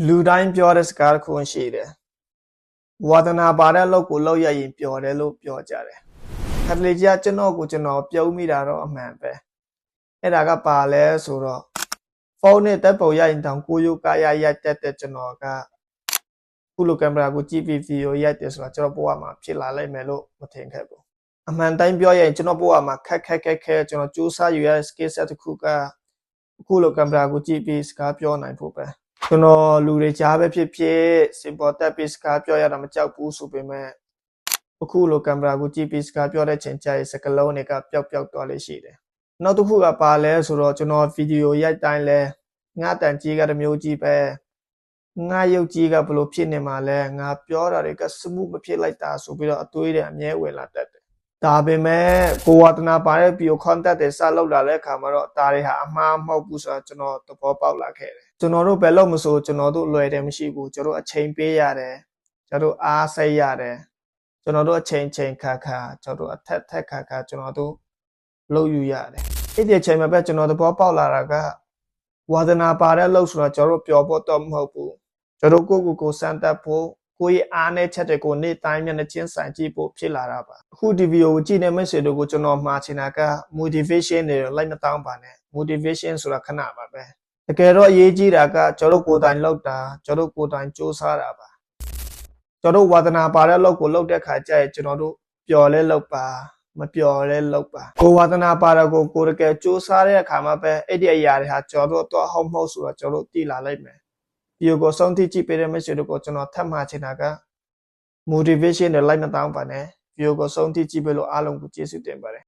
လူတိုင်းပြောတဲ့စကားတစ်ခုရှိတယ်ဝါသနာပါတဲ့လောက်ကိုလောက်ရရင်ပျော်တယ်လို့ပြောကြတယ်ခက်လေကြီးကျွန်တော်ပြုံးမိတာတော့အမှန်ပဲအဲ့ဒါကပါလဲဆိုတော့ဖုန်းနဲ့တက်ပုံရရင်တောင်ကိုယုကာရရိုက်တက်တဲ့ကျွန်တော်ကခုလိုကင်မရာကိုကြည့်ပြီးဗီဒီယိုရိုက်တယ်ဆိုတော့ကျွန်တော်ဘဝမှာဖြစ်လာလိုက်မယ်လို့မထင်ခဲ့ဘူးအမှန်တိုင်းပြောရင်ကျွန်တော်ဘဝမှာခက်ကျွန်တော်စူးစမ်းယူရတဲ့ skill set တစ်ခုကခုလိုကင်မရာကိုကြည့်ပြီးစကားပြောနိုင်ဖို့ပဲကျွန်တော်လူတွေကြားပဲဖြစ်ဖြစ်စင်ပေါ်တက်ပြီးစကားပြောရတာမကြောက်ဘူးဆိုပေမဲ့အခုလိုကင်မရာကိုကြည့်ပြီးစကားပြောတဲ့ချိန်ကျရင်စကလုံးတွေကပျောက်သွားလိမ့်ရှိတယ်နောက်တစ်ခုကပါလဲဆိုတော့ကျွန်တော်ဗီဒီယိုရိုက်တိုင်းလဲငါတန်ကြီးကတမျိုးကြီးပဲငါရုပ်ကြီးကဘလို့ဖြစ်နေမှာလဲငါပြောတာတွေကစမှုမဖြစ်လိုက်တာဆိုပြီးတော့အတွေးတွေအမြဲဝင်လာတတ်တယ်ဒါပေမဲ့ကိုဝါသနာပါတဲ့ဗီဒီယို content တွေစလောက်လာတဲ့အခါမှာတော့ဒါတွေဟာအမှားမဟုတ်ဘူးဆိုတာကျွန်တော်သဘောပေါက်လာခဲ့တယ်ကျွန်တော်တို့ဘယ်လို့မဆိုကျွန်တော်တို့လွယ်တယ်မရှိဘူးကျွန်တော်အချိန်ပေးရတယ်ကျွန်တော်အားစိတ်ရတယ်ကျွန်တော်တို့အချိန်ခါကျွန်တော်တို့အထက်ခါကျွန်တော်တို့လုပ်ယူရတယ်အဲ့ဒီအချိန်မှာပဲကျွန်တော်သဘောပေါက်လာတာကဝါသနာပါတဲ့လို့ဆိုတော့ကျွန်တော်တို့ပျော်ဖို့တော့မဟုတ်ဘူးကျွန်တော်ကိုစမ်းတက်ဖို့ကိုယ့်ရဲ့အားနဲ့ချက်တွေကိုနေ့တိုင်းမျက်နှာချင်းဆိုင်ကြည့်ဖို့ဖြစ်လာတာပါအခုဒီဗီဒီယိုကိုကြည့်နေမယ့်ဆွေတို့ကိုကျွန်တော်မှာချင်တာက motivation တွေလိုက်မတောင်းပါနဲ့ motivation ဆိုတာခဏပါပဲတကယ်တော့အရေးကြီးတာကကျွန်တော်ကိုယ်တိုင်လုပ်တာကျွန်တော်ကိုယ်တိုင်စူးစမ်းတာပါကျွန်တော်ဝါသနာပါတဲ့လောက်ကိုလုပ်တဲ့ခါကျရင်ကျွန်တော်တို့ပျော်လဲလုပ်ပါမပျော်လဲလုပ်ပါကိုဝါသနာပါတဲ့ကိုတကယ်စူးစမ်းတဲ့အခါမှာပဲအဲ့ဒီအရာတွေဟာကျွန်တော်တို့ဟုတ်မဟုတ်ဆိုတော့ကျွန်တော်တို့သိလာလိုက်မယ်ဒီကိုဆုံးထိကြည့်ပေးတဲ့မိတ်ဆွေတို့ကိုကျွန်တော်ထပ်မှာချင်တာက motivation တွေလိုက်မတောင်းပါနဲ့ video ကိုဆုံးထိကြည့်ပေးလို့အားလုံးကိုကျေးဇူးတင်ပါတယ်